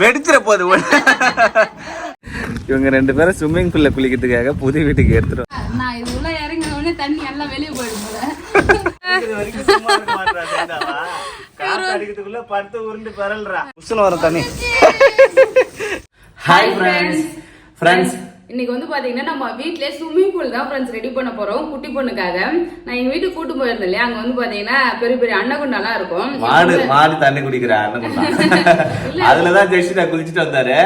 வெடிச்சிட போகுது. இவங்க 2 பேரும் ஸ்விம்மிங் பூல்ல குளிக்கிறதுக்காக புது வீட்டுக்கு எடுத்துரும். நான் இது உள்ள இறங்கின உடனே தண்ணி எல்லாம் வெளியே போயிடும் போல. அடிக்கிறதுக்குள்ள படுத்து உருண்டு பரல்றா. உசுல வர தண்ணி. Hi friends. இன்னைக்கு வந்து பாத்தீங்கன்னா நம்ம வீட்லயே ஸ்விம்மிங் பூல் தான் ஃப்ரெண்ட்ஸ் ரெடி பண்ண போறோம் குட்டி பொண்ணுக்காக. நான் எங்க வீட்டுக்கு கூட்டு போயிருந்தேன் இல்லையா, அங்க வந்து பாத்தீங்கன்னா பெரிய பெரிய அன்னகுண்டாலாம் இருக்கும். மாடு தண்ணி குடிக்கிற அன்னகுண்டா. அதுலதான் ஜெஷிதா குளிச்சுட்டு வந்தாரு.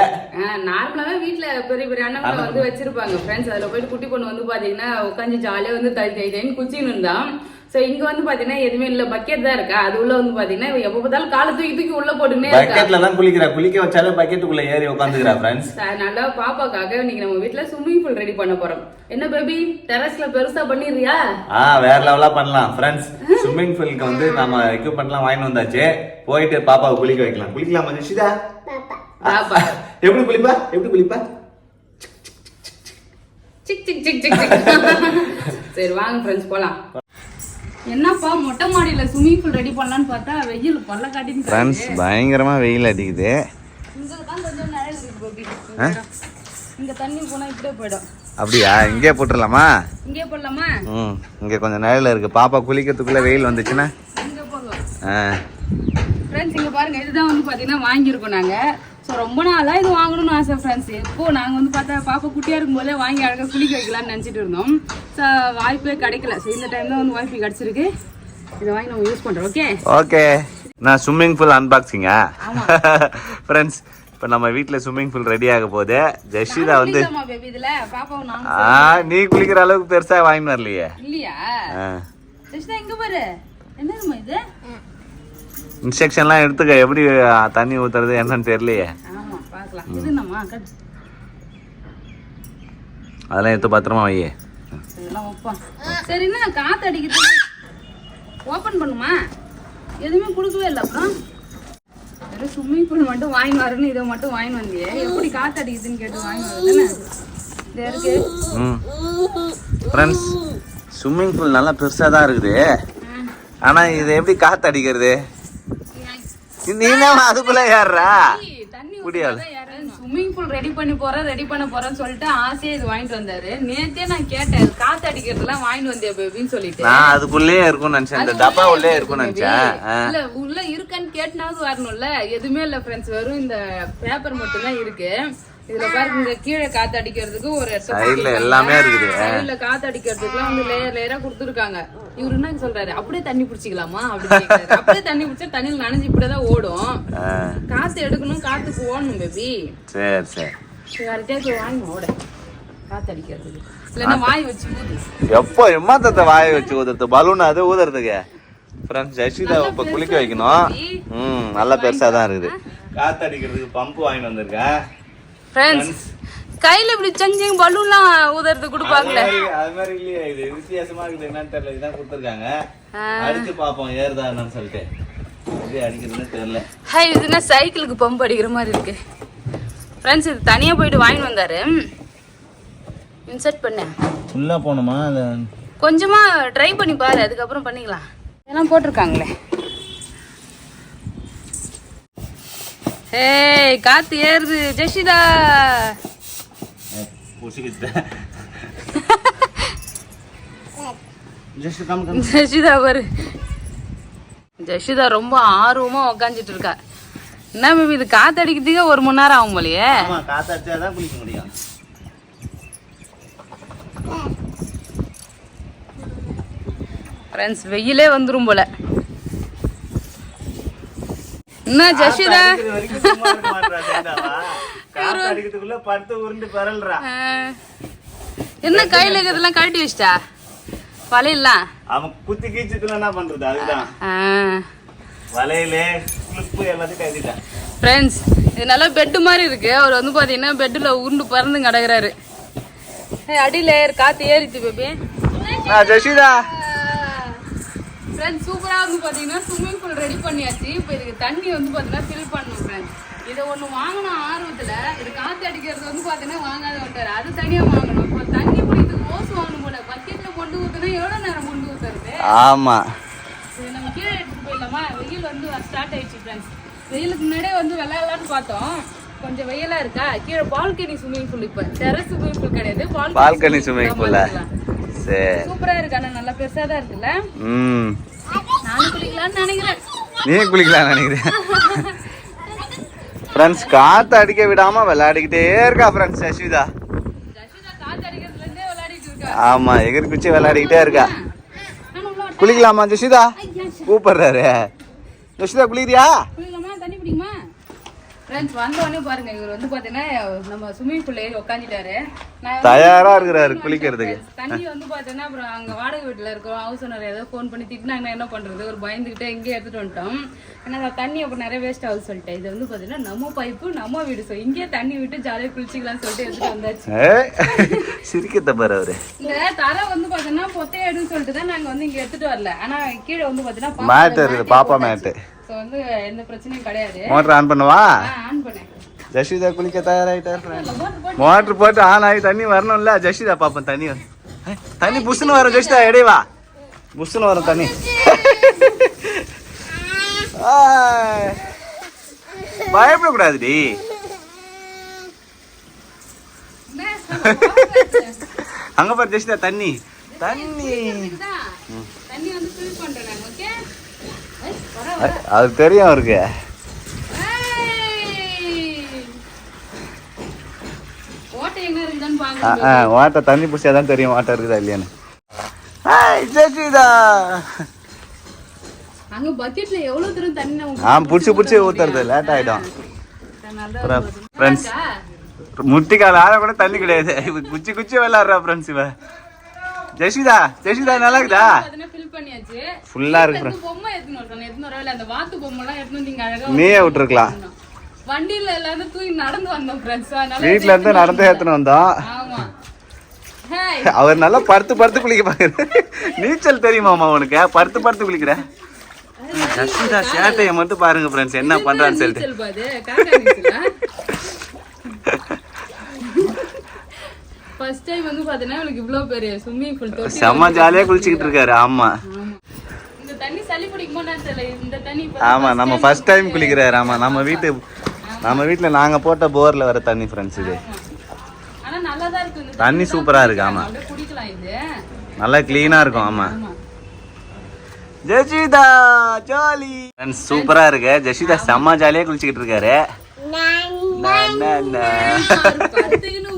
நார்மலாவே வீட்டுல பெரிய பெரிய அன்னகுண்டா வந்து வச்சிருப்பாங்க ஃப்ரெண்ட்ஸ். அதுல போயிட்டு குட்டி பொண்ணு வந்து பாத்தீங்கன்னா உட்காந்து ஜாலியா வந்து தைன்னு குச்சின்னு இருந்தான். சோ இங்க வந்து பாத்தீங்கன்னா எதுவுமே இல்ல, பக்கெட் தான் இருக்கா. அது உள்ள வந்து பாத்தீங்கன்னா எப்ப பார்த்தாலும் காலை தூக்கி உள்ள போட்டுனே இருக்கா. பக்கெட்ல தான் குளிக்க வச்சாலும் பக்கெட்டுக்குள்ள ஏறி உட்காந்துக்கிறா ஃப்ரெண்ட்ஸ். நல்லா பாப்பாக்காக இன்னைக்கு நம்ம வீட்ல ஸ்விம்மிங் பூல் ரெடி பண்ண போறோம். என்ன பேபி டெரஸ்ல பெருசா பண்ணிடுறியா? வேற லெவலா பண்ணலாம் ஃப்ரெண்ட்ஸ். ஸ்விம்மிங் பூலுக்கு வந்து நம்ம எக்யூப்மெண்ட்லாம் வாங்கி வந்தாச்சு. போயிட்டு பாப்பாவை குளிக்க வைக்கலாம். குளிக்கலாமா ஜெஷிதா? பாப்பா எப்படி குளிப்பா? சிக் சிக் சிக் சிக். சரி வாங்க ஃப்ரெண்ட்ஸ் போலாம். என்னப்பா மொட்டை மாடியில ஸ்விம்மிங் பூல் ரெடி பண்ணலாம்னு பார்த்தா வெயில் பல்ல காட்டிட்டு ஃப்ரெண்ட்ஸ் பயங்கரமா வெயில் அடிக்குது. இங்க தான் கொஞ்சம் நிழல் இருக்கு பேபி. இங்க தண்ணி போனா இப்படியே போய்டும். அப்படியா? இங்கே போட்டுறலாமா? இங்கே போடலாமா? இங்க கொஞ்சம் நிழல் இருக்கு. பாப்பா குளிக்கிறதுக்குள்ள வெயில் வந்துச்சுன்னா இங்க போகும். ஃப்ரெண்ட்ஸ் இங்க பாருங்க, இதுதான் வந்து பாத்தீங்கன்னா வாங்கியிருக்கோம் நாங்க. ஸோ ரொம்ப நாளா இது வாங்கணும்னு ஆசை ஃப்ரெண்ட்ஸ். இப்போ நாங்கள் வந்து பார்த்தா பாப்பா குட்டியாக இருக்கும் போதே வாங்கி அழகாக குளிக்க வைக்கலாம்னு நினச்சிட்டு இருந்தோம். ஸோ வாய்ப்பே கிடைக்கல. ஸோ இந்த டைம் தான் வந்து வாய்ப்பு கிடச்சிருக்கு. இதை வாங்கி நம்ம யூஸ் பண்ணுறோம். ஓகே. நான் ஸ்விம்மிங் பூல் அன்பாக்சிங்கா ஃப்ரெண்ட்ஸ். இப்போ நம்ம வீட்டில் ஸ்விம்மிங் பூல் ரெடி ஆக போகுது. ஜெஷிதா வந்து நீ குளிக்கிற அளவுக்கு பெருசாக வாங்கிட்டு வரலையே. இல்லையா ஜெஷிதா? இங்கே பாரு, என்னதுமா இது? இன்ஸ்ட்ரக்ஷன்லாம் எடுத்துக்க, எப்படி தண்ணி ஊத்துறது என்னன்னு தெரியலையே. அதெல்லாம் எடுத்து பத்திரமா வை. சரிண்ணா காத்து அடிக்குது. ஓபன் பண்ணுமா? எதுவுமே கொடுக்கவே இல்லை. அப்புறம் வெறும் ஸ்விம்மிங் பூல் மட்டும் வாங்கி வரணும். இதை மட்டும் வாங்கி வந்தியே, எப்படி காத்து அடிக்குதுன்னு கேட்டு வாங்கி வரதுன்னு இது இருக்கு. ஃப்ரெண்ட்ஸ் ஸ்விம்மிங் பூல் நல்லா பெருசாக தான் இருக்குது. ஆனால் இது எப்படி காத்து அடிக்கிறது? நீங்க அதுக்குள்ள ஏறா முடியாது. ஸ்விம்மிங் பூல் ரெடி பண்ண போறேன்னு சொல்லிட்டு ஆசையா இது வாங்கிட்டு வந்தாரு. நேத்தே நான் கேட்டேன், காத்து அடிக்கிறதுலாம் வாங்கிட்டு வந்தேன் பேபின்னு சொல்லிட்டு. நான் அதுக்குள்ளேயே இருக்கும்னு நினைச்சேன். இந்த டப்பா உள்ளே இருக்கும்னு நினைச்சேன். இல்ல உள்ள இருக்கான்னு கேட்டனாவது வரணும்ல. எதுவுமே இல்ல ஃப்ரெண்ட்ஸ், வெறும் இந்த பேப்பர் மட்டும் தான் இருக்கு. இதுல பாருங்க, இங்க கீழே காத்து அடிக்கிறதுக்கு ஒரு சைடுல எல்லாமே இருக்குது. சைடுல காத்து அடிக்கிறதுக்குலாம் வந்து லேயர் லேயரா கொடுத்துருக்காங்க. இவரு என்ன சொல்றாரு, அப்படியே தண்ணி பிடிச்சிக்கலாமா அப்படின்னு. அப்படியே தண்ணி பிடிச்சா தண்ணியில் நனைஞ்சு இப்படிதான் ஓடும். காத்து எடுக்கணும், காத்துக்கு ஓடணும் பேபி. சரி சரி யார்கிட்டயே வாங்கி ஓட காத்து அடிக்கிறதுக்கு. இல்லைன்னா வாய் வச்சு ஊது. எப்போ எம்மாத்தத்தை வாய் வச்சு ஊதுறது? பலூன் அது ஊதுறதுக்கு ஃப்ரெண்ட்ஸ். ஜெஷிதா இப்ப குளிக்க வைக்கணும். நல்லா பெருசா தான் இருக்குது. காத்து அடிக்கிறதுக்கு பம்பு வாங்கிட்டு வந்திருக்கேன் ஃப்ரெண்ட்ஸ். கையில இப்படி சங்கிங் பலூன்லாம் ஊதுறது கொடுப்பாங்களே, அது மாதிரி இல்லையே. இது வித்தியாசமா இருக்குது, என்னன்னு தெரியல. இதுதான் கொடுத்துருக்காங்க. அடிச்சு பாப்போம் ஏறுதா என்னன்னு சொல்லிட்டு. இது அடிக்கிறதுன்னு தெரியல. ஹாய், இதுனா சைக்கிளுக்கு பம்பு அடிக்கிற மாதிரி இருக்கு ஃப்ரெண்ட்ஸ். இது தனியா போயிட்டு வாங்கி வந்தாரு. இன்சர்ட் பண்ண ஃபுல்லா போணுமா? கொஞ்சமா ட்ரை பண்ணி பாரு, அதுக்கப்புறம் பண்ணிக்கலாம். இதெல்லாம் போட்டிருக்காங்களே. ஏய் காத்து ஏறுது ஜெஷிதா. ஜெஷிதா பாரு, ஜெஷிதா ரொம்ப ஆர்வமா உக்காந்துட்டு இருக்கா. என்ன மேபி இது காத்து அடிக்கிறதுக்கே 1 மணி நேரம் ஆகும் போலயே. காத்து அடிச்சாதான் குளிக்க முடியும். ஃப்ரெண்ட்ஸ் வெயிலே வந்துரும் போல. என்ன ஜெஷிதா என்ன கையில இருக்கிறதெல்லாம் கழட்டி வச்சிட்டா? வலையெல்லாம் அவன் குத்தி கீச்சதுல என்ன பண்றது? அதுதான் வலையிலே கிளிப்பு எல்லாத்தையும் கழட்டிட்டான். ஃப்ரெண்ட்ஸ் இது நல்லா பெட் மாதிரி இருக்கு. அவர் வந்து பாத்தீங்கன்னா பெட்ல உருண்டு பறந்து கிடக்குறாரு. அடியில காத்து ஏறிச்சு பேபி. ஜெஷிதா ஃப்ரெண்ட்ஸ் சூப்பரா வந்து பாத்தீங்கன்னா ஸ்விம்மிங் பூல் ரெடி பண்ணியாச்சு. இப்போ இதுக்கு தண்ணி வந்து பாத்தீங்கன்னா ஃபில் பண்ணணும் ஃப்ரெண்ட்ஸ். இதை ஒண்ணு வாங்கணும் ஆர்வத்துல. இது காத்து அடிக்கிறது வந்து பாத்தீங்கன்னா வாங்காத விட்டாரு, அது தனியா வாங்கணும். இப்போ தண்ணி பிடிக்கிறதுக்கு ஓஸ் வாங்கணும் போல. பக்கெட்ல கொண்டு ஊத்துனா எவ்வளவு நேரம் கொண்டு ஊத்துறது? ஆமா. நம்ம கீழே எடுத்துட்டு போயிடலாமா? வெயில் வந்து ஸ்டார்ட் ஆயிடுச்சு ஃப்ரெண்ட்ஸ். வெயிலுக்கு முன்னாடியே வந்து விளையாடலாம்னு பார்த்தோம். கொஞ்சம் வெயிலா இருக்கா, கீழே பால்கனி ஸ்விமிங் பூல். இப்ப டெரஸ் ஸ்விமிங் பூல் கிடையாது, பால்கனி ஸ்விமிங் பூல். சரி, சூப்பரா இருக்கு. ஆனா நல்லா பெருசா தான் இருக்குல்ல. நானும் குளிக்கலாம்னு நினைக்கிறேன். நீ குளிக்கலாம் நினைக்கிறேன். ஃப்ரெண்ட்ஸ் காத்து அடிக்க விடாம விளையாடிக்கிட்டே இருக்கா ஃப்ரெண்ட்ஸ் யஷ்விதா. காத்து அடிக்கிறதுல இருந்தே விளையாடிட்டு இருக்கா. ஆமா, எகிரி குச்சி விளையாடிக்கிட்டே இருக்கா. குளிக்கலாமா ஜெஷிதா? கூப்பிடுறாரு. ஜெஷிதா குளிக்கிறியா? குளிக்கலாமா? தண்ணி பிடிக்குமா? ஃப்ரெண்ட்ஸ் வந்த உடனே பாருங்க, இவர் வந்து பாத்தீங்கன்னா நம்ம ஸ்விமிங் பூல்ல ஏறி உட்காந்துட்டாரு. தயாரா இருக்கிறாரு குளிக்கிறதுக்கு. தண்ணி வந்து பாத்தீங்கன்னா அப்புறம் அங்க வாடகை வீட்டுல இருக்கோம். ஹவுஸ் ஓனர் ஏதோ போன் பண்ணி திட்டினாங்கன்னா என்ன பண்றது, ஒரு பயந்துகிட்டே இங்கே எடுத்துட்டு வந்துட்டோம். ஏன்னா தண்ணி அப்புறம் நிறைய வேஸ்ட் ஆகுது சொல்லிட்டேன். இது வந்து பாத்தீங்கன்னா நம்ம பைப்பு நம்ம வீடு, ஸோ இங்கேயே தண்ணி விட்டு ஜாலியாக குளிச்சிக்கலாம்னு சொல்லிட்டு எடுத்துட்டு வந்தாச்சு. சிரிக்கத்த பாரு அவரு. இந்த தரை வந்து பாத்தீங்கன்னா பொத்தையாடுன்னு சொல்லிட்டு தான் நாங்க வந்து இங்க எடுத்துட்டு வரல. ஆனா கீழே வந்து பாத்தீங்கன்னா மேட் இருக்குது, பாப்பா மேட்டு. ஸோ வந்து எந்த பிரச்சனையும் கிடையாது. மோட்டர் ஆன் பண்ணவா? ஆன் பண்ணேன். ஜெஷிதா குளிக்க தயாராயிட்டார். மோட்டர் போட்டு ஆன் ஆகி தண்ணி வரணும்ல. ஜெஷிதா பாப்பா தண்ணி வரும். தண்ணி புஷ்னு வரும். ஜெஷிதா எடைவா புஷ்னு வரும் தண்ணி. பயப்படக்கூடாதுடி. அங்க பாரு ஜெஷிதா தண்ணி தண்ணி. தண்ணி வந்து ஃபில் பண்றேன் நான். ஓகே, அது தெரியும் அவருக்கு. ஓட்டை எங்க இருக்குதான்னு பாருங்க. வாட்டர் தண்ணி பிடிச்சாதான் தெரியும் வாட்டர் இருக்குதா இல்லையான்னு. ஜெஷிதா அங்க பக்கெட்ல எவ்வளவு தூரம் தண்ணி புடிச்சு ஊத்துறது லேட் ஆயிடும். ஃப்ரெண்ட்ஸ் முட்டிக்கால ஆழ கூட தண்ணி கிடையாது. குச்சி குச்சி விளையாடுறா ஃப்ரெண்ட்ஸ் இவ. ஜெஷிதா நல்லா இருக்குதா? ஃபில் பண்ணியாச்சு. ஃபுல்லா இருக்கு ஃப்ரெண்ட்ஸ். பொம்மை எடுத்துன்னு வரல. அந்த வாத்து பொம்மை எல்லாம் எடுத்துன்னு நீங்க அழகா நீயே விட்டுருக்கலாம். வண்டியில எல்லாரும் தூக்கி நடந்து வந்தோம் ஃப்ரெண்ட்ஸ். வீட்ல இருந்து நடந்து ஏத்துன்னு வந்தோம். ஆமா, அவர் நல்லா படுத்து குளிக்க பாக்குற. நீச்சல் தெரியுமாமா உனக்கு? படுத்து குளிக்கிற. ஜெஷிதா சேட்டையை மட்டும் பாருங்க ஃப்ரெண்ட்ஸ் என்ன பண்றான்னு சொல்லிட்டு. ஃபர்ஸ்ட் டைம் வந்து பாத்தீங்கன்னா உங்களுக்கு இவ்ளோ பெரிய ஸ்விமிங் பூல் தொட்டி செம்ம ஜாலியா குளிச்சிட்டு இருக்காரு. ஆமா, இந்த தண்ணி சளி பிடிக்குமோன்னு தெரியல. இந்த தண்ணி ஆமா நம்ம ஃபர்ஸ்ட் டைம் குளிக்கிறாரு. ஆமா, நம்ம வீட்ல நாங்க போட்ட போர்ல வர தண்ணி ஃப்ரெண்ட்ஸ் இது. ஆனா நல்லா தான் இருக்கு. இந்த தண்ணி சூப்பரா இருக்கு. ஆமா, அப்படியே குடிக்கலாம். இது நல்லா க்ளீனா இருக்கும். ஆமா, ஜெஷிதா ஜாலி ஃப்ரெண்ட்ஸ் சூப்பரா இருக்கு. ஜெஷிதா செம்ம ஜாலியா குளிச்சிட்டு இருக்காரு.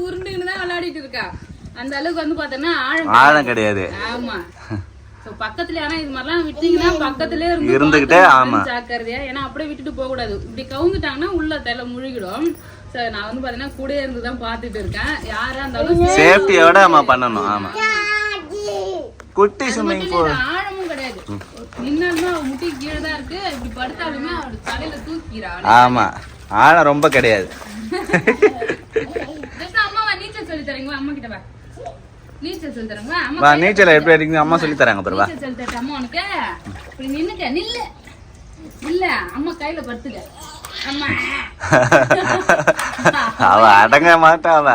உருண்டுன்னு தான் விளையாடிட்டு இருக்கா. அந்த அளவுக்கு வந்து பாத்தீங்கன்னா ஆழம் கிடையாது. ஆமா, பக்கத்துல ஆனா இது மாதிரிலாம் விட்டீங்கன்னா பக்கத்துலயே இருந்துகிட்டே. ஆமா, ஜாக்கிரதையா. ஏன்னா அப்படியே விட்டுட்டு போக கூடாது. இப்படி கவுந்துட்டாங்கன்னா உள்ள தலை முழுகிடும். சார் நான் வந்து பாத்தீங்கன்னா கூட இருந்துதான் பாத்துட்டு இருக்கேன். யாரா இருந்தாலும் சேஃப்டியோட நம்ம பண்ணணும். ஆமா, குட்டி ஸ்விமிங் பூல் ஆழமும் கிடையாது. நின்னாலுமே முட்டி கீழே தான் இருக்கு. இப்படி படுத்தாலுமே அவரு தலையில தூக்கிறா. ஆமா, ஆழம் ரொம்ப கிடையாது. அம்மாவா நீச்சல் சொல்லி தரீங்களா? அம்மா கிட்ட வா. நீச்சல் சொல்லி தரீங்களா? அம்மா நீச்சல் எப்படி அடிக்கணும் அம்மா சொல்லி தராங்க. பரவா நீச்சல் சொல்லி தரேன் அம்மா உனக்கு. இப்படி நின்னுக்க. இல்ல அம்மா கையில படுத்துக்க. அம்மா அவ அடங்க மாட்டா. அவ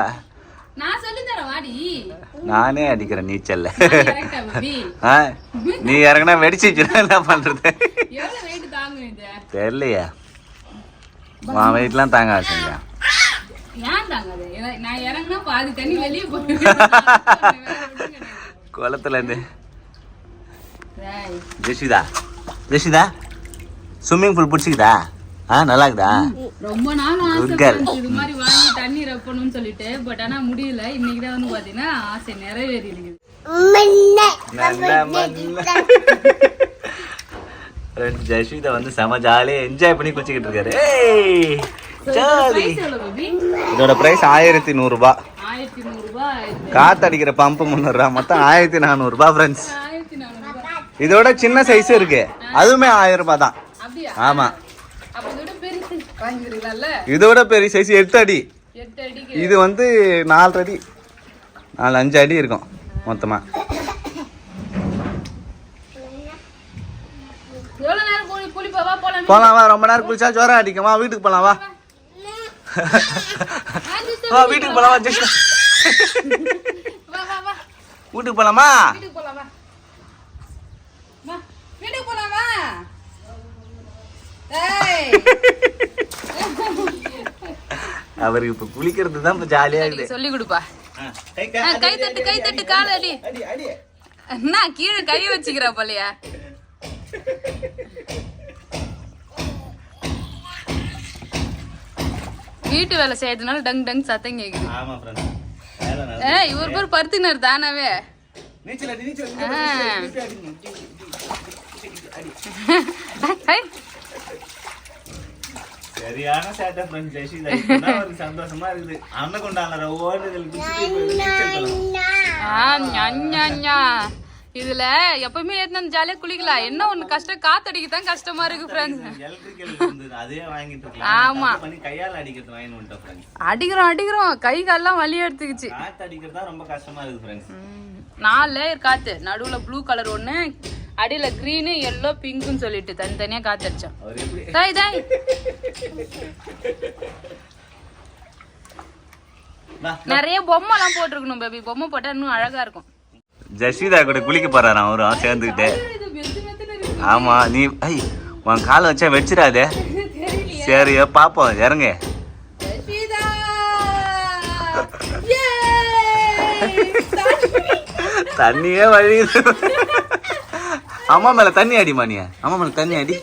நான் சொல்லி தரேன் வாடி. நானே அடிக்கிறேன் நீச்சல்ல. நீ இறங்கினா வெடிச்சுச்சுன்னா என்ன பண்றது? எவ்வளவு வெயிட் தாங்கும் இது தெரியலையா? உன் வெயிட்லாம் தாங்க வச்சுங்க. ஏன் தாங்காது? நான் இறங்கினா பாதி தண்ணி வெளியே போயிடும் குளத்துல இருந்து. Jeshitha swimming pool பிடிச்சிக்குதா? நல்லா இருக்குதா? ரொம்ப நாள் ஆசை இது மாதிரி வாங்கி தண்ணி ரப்பணும்னு சொல்லிட்டு. பட் ஆனா முடியல. இன்னைக்கு தான் வந்து பாத்தீங்கன்னா ஆசை நிறைவேறி இருக்குது. ஜெஷிதா வந்து செம ஜாலியா என்ஜாய் பண்ணி குளிச்சுக்கிட்டு இருக்காரு. இதோட பிரைஸ் 1100 ரூபாய். 1100 ரூபாய். காத்தடிக்கிற பம்பு 300 ரூபாய். மொத்தம் 1400 ரூபாய் ஃப்ரெண்ட்ஸ். இதோட சின்ன சைஸ் இருக்கு, அதுவுமே 1000 ரூபாய் தான். ஆமா, இதோட பெரிய சைஸ் 8 அடி. இது வந்து 4 அடி 4-5 அடி இருக்கும் மொத்தமா. போலாம் வா. ரொம்ப நேரம் குளிச்சா ஜோரம் அடிக்குமா? வீட்டுக்கு போலாம் வா. வீட்டுக்கு போலாம் வா. ஜெஷிதா வீட்டுக்கு போலாமா? வீட்டுக்கு போலாமா? அவருக்கு இப்ப குளிக்கிறது தான் இப்ப ஜாலியா இருக்குது. சொல்லி கொடுப்பா. கை தட்டு கால அடி. என்ன கீழே கை வச்சுக்கிறா போலையா? வீட்டு வேலை செய்யறதுனால டங் டங் சத்தம் கேக்குது. இவர் பேர் பருத்தினர் தானாவே. சரியான சேட்டை ஃப்ரெண்ட்ஸ். ஜெஷிதா ஒரு சந்தோஷமா இருக்குது. அண்ணன் கொண்டாடுற இதுல எப்பவுமே ஏத்தன ஜாலியா குளிக்கலாம். என்ன ஒண்ணு கஷ்டம், காத்தடிக்கதான் கஷ்டமா இருக்கு ஃப்ரெண்ட்ஸ். அதே வாங்கிட்டு இருக்கலாம். ஆமா கையால அடிக்கிறது வாங்கிட்டு வந்துட்டோம் ஃப்ரெண்ட்ஸ். அடிக்கிறோம் கை கால்லாம் வலி எடுத்துக்கிச்சு. காத்து அடிக்கிறது தான் ரொம்ப கஷ்டமா இருக்கு ஃப்ரெண்ட்ஸ். 4 லேயர் காத்து, நடுவுல ப்ளூ கலர் ஒண்ணு, அடியில கிரீனு எல்லோ பிங்க்னு சொல்லிட்டு தனித்தனியா காத்தடிச்சோம். நிறைய பொம்மை எல்லாம் போட்டிருக்கணும் பேபி. பொம்மை போட்டா இன்னும் அழகா இருக்கும். ஜஸ்விதா கூட குளிக்க போறாரு அவரும் சேர்ந்துக்கிட்டு. ஆமா நீ உன் காலை வச்சா வெச்சிடாதே. சரி பாப்போம் இறங்க. தண்ணியே வழி. அம்மா மேல தண்ணி அடிமா. நீ அம்மா மேல தண்ணி அடி.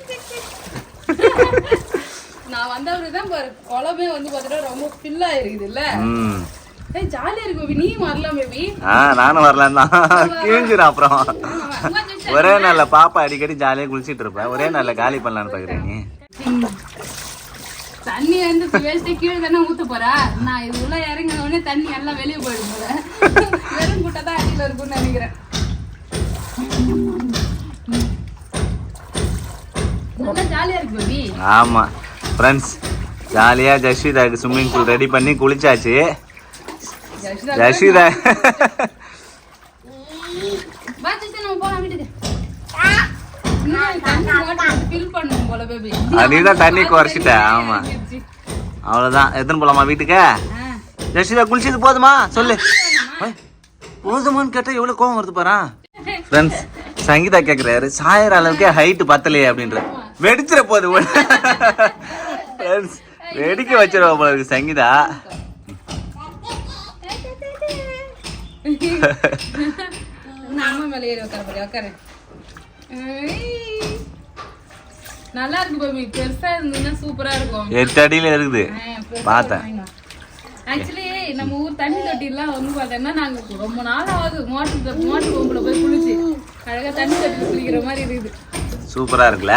நான் வந்தவருதான் பாரு குளமே வந்து பாத்தீங்கன்னா ரொம்ப ஃபில் ஆயிருக்குது இல்ல. ஜாலியா இருக்கு பேபி. நீ வரலாம் பேபி. நானும் வரலாம் தான். கிழிஞ்சிடும் அப்புறம். ஒரே நாள்ல பாப்பா அடிக்கடி ஜாலியா குளிச்சிட்டு இருப்பேன். ஒரே நாள்ல காலி பண்ணலான்னு பாக்குறேன். நீ தண்ணி வந்து வேஸ்ட் கீழே தானே ஊத்த போறா. நான் இது உள்ள இறங்கின உடனே தண்ணி எல்லாம் வெளியே போயிடும் போல. வெறும் கூட்ட தான் அடியில இருக்கும்னு நினைக்கிறேன். நல்லா ஜாலியா இருக்கு பேபி. ஆமா ஃப்ரெண்ட்ஸ், ஜாலியா ஜஸ்விதாக்கு ஸ்விம்மிங் பூல் ரெடி பண்ணி குளிச்சாச்சு. ஜஸ்விதா நீதான் தண்ணி குறைச்சிட்ட. ஆமா அவ்வளவுதான். எத்தனை போலாமா வீட்டுக்கு? ஜஸ்விதா குளிச்சது போதுமா சொல்லு. போதுமான்னு கேட்டா எவ்வளவு கோவம் வருது பாரு. ஃப்ரெண்ட்ஸ், சங்கீதா கேக்குறாரு சாயற அளவுக்கு ஹைட் பத்தலையே அப்படின்ற. வெடிச்சிட போகுது. வெடிக்க வச்சிருவா போல இருக்கு சங்கீதா. நல்லா இருக்கு பேபி. பெருசா இருந்ததுன்னா சூப்பரா இருக்கும். 8 அடியில இருக்குது பார்த்தேன். ஆக்சுவலி நம்ம ஊர் தண்ணி தொட்டி எல்லாம் வந்து பாத்தீங்கன்னா நாங்க ரொம்ப நாள் ஆகுது மோட்டர் பம்புல போய் குளிச்சு அழகா தண்ணி தொட்டி குளிக்கிற மாதிரி இருக்குது. சூப்பரா இருக்குல்ல.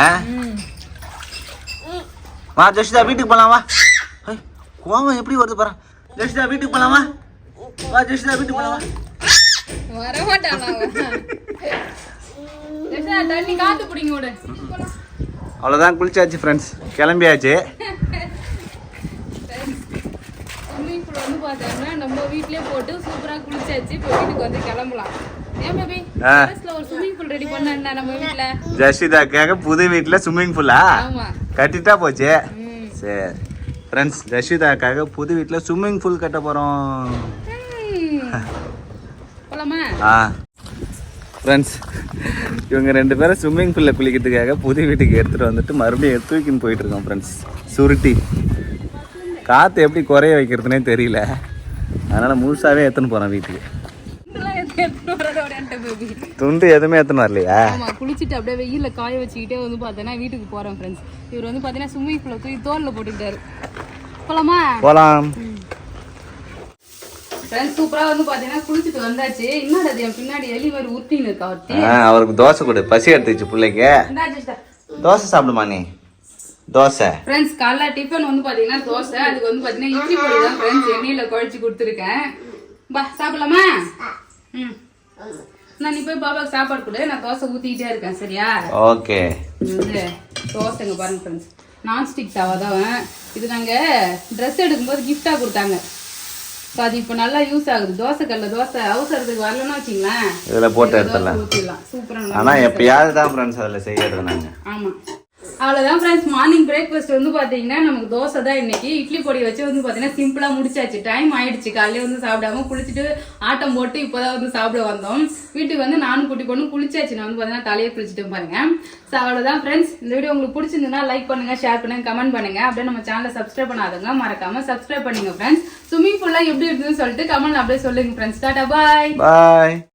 வா ஜஸ்விதா வீட்டுக்கு போலாம் வா. கோவம் எப்படி வருது பாரு. ஜஸ்விதா வீட்டுக்கு போலாம் வா. வா ஜஸ்விதா வீட்டுக்கு போலாம் வா. வர மாட்டானா ஜஸ்விதா? தண்ணி காத்து பிடிங்க விடு. அவ்வளோதான் குளிச்சாச்சு ஃப்ரெண்ட்ஸ், கிளம்பியாச்சு. ஸ்விம்மிங் பூல் வந்து பார்த்தோம்னா நம்ம வீட்லயே போட்டு சூப்பராக குளிச்சாச்சு. இப்போ வீட்டுக்கு வந்து கிளம்பலாம். ஏன் பேபி ஒரு ஸ்விம்மிங் பூல் ரெடி பண்ணா நம்ம வீட்ல? ஜஸ்விதாக்காக புது வீட்டில் ஸ்விம்மிங் பூலா கட்டிட்டா போச்சு. சரி ஃப்ரெண்ட்ஸ், ஜஸ்விதாக்காக புது வீட்டில் ஸ்விம்மிங் பூல் கட்ட போகிறோம். போலாமா? ஃப்ரெண்ட்ஸ், இவங்க 2 பேரும் ஸ்விம்மிங் பூலில் குளிக்கிறதுக்காக புது வீட்டுக்கு எடுத்துகிட்டு வந்துட்டு மறுபடியும் தூக்கின்னு போயிட்டுருக்கோம் ஃப்ரெண்ட்ஸ். சுருட்டி காற்று எப்படி குறைய வைக்கிறதுனே தெரியல. அதனால் முழுசாகவே எடுத்துன்னு போகிறோம் வீட்டுக்கு. துண்டு எதுவுமே எடுத்துன்னு வரலையா? குளிச்சுட்டு அப்படியே வெயில காய வச்சுக்கிட்டே வந்து பார்த்தோன்னா வீட்டுக்கு போகிறோம் ஃப்ரெண்ட்ஸ். இவர் வந்து பார்த்தீங்கன்னா ஸ்விம்மிங் பூலை தூக்கி தோலில் போட்டுக்கிட்டாரு. போலாமா? போகலாம். சூப்பரா வந்து பாத்தீங்கன்னா குளிச்சுட்டு வந்தாச்சு. இன்னொரு அது என் பின்னாடி எலி மாதிரி உருட்டின்னு இருக்கா. அவருக்கு தோசை கொடு, பசி எடுத்துச்சு பிள்ளைக்கு. தோசை சாப்பிடுமா நீ? தோசை ஃப்ரெண்ட்ஸ், காலைல டிஃபன் வந்து பாத்தீங்கன்னா தோசை. அதுக்கு வந்து பாத்தீங்கன்னா இட்லி பொடி தான் ஃப்ரெண்ட்ஸ் எண்ணெயில குழச்சி கொடுத்துருக்கேன். பா சாப்பிடலாமா? நான் நீ போய் பாபாக்கு சாப்பாடு கொடு, நான் தோசை ஊத்திக்கிட்டே இருக்கேன். சரியா? ஓகே. தோசைங்க பாருங்க ஃப்ரெண்ட்ஸ், நான்ஸ்டிக் தவா தான் இது. நாங்க ட்ரெஸ் எடுக்கும்போது கிஃப்டா கொடுத்தாங்க. அது இப்போ நல்லா யூஸ் ஆகுது. தோசை கல்ல தோசை அவசரத்துக்கு வரலன்னா வச்சுங்களேன், இதில் போட்டு எடுத்துடலாம். சூப்பராக. ஆனால் எப்பயாவது தான் ஃப்ரெண்ட்ஸ் அதில் செய்யறது நாங்கள். ஆமாம் அவ்வளவுதான் ஃப்ரெண்ட்ஸ். மார்னிங் பிரேக்ஃபாஸ்ட் வந்து பாத்தீங்கன்னா நமக்கு தோசை தான் இன்னைக்கு. இட்லி பொடி வச்சு வந்து பாத்தீங்கன்னா சிம்பிளா முடிச்சாச்சு. டைம் ஆயிடுச்சு. காலையில வந்து சாப்பிடாம குளிச்சுட்டு ஆட்டம் போட்டு இப்பதான் வந்து சாப்பிட வந்தோம். வீட்டுக்கு வந்து நானும் குட்டி பொண்ணு குளிச்சாச்சு. நான் வந்து பாத்தீங்கன்னா தலையை குளிச்சுட்டு பாருங்க. அவ்வளவுதான் ஃப்ரெண்ட்ஸ். இந்த வீடியோ உங்களுக்கு பிடிச்சிருந்தா லைக் பண்ணுங்க, ஷேர் பண்ணுங்க, கமெண்ட் பண்ணுங்க. அப்படியே நம்ம சேனலை சப்ஸ்கிரைப் பண்ணாதவங்க மறக்காம சப்ஸ்கிரைப் பண்ணுங்க ஃப்ரெண்ட்ஸ். ஸ்விம்மிங் பூல்லாம் எப்படி இருக்குன்னு சொல்லிட்டு கமெண்ட் அப்படியே சொல்லுங்க ஃப்ரெண்ட்ஸ். டாடா பாய்.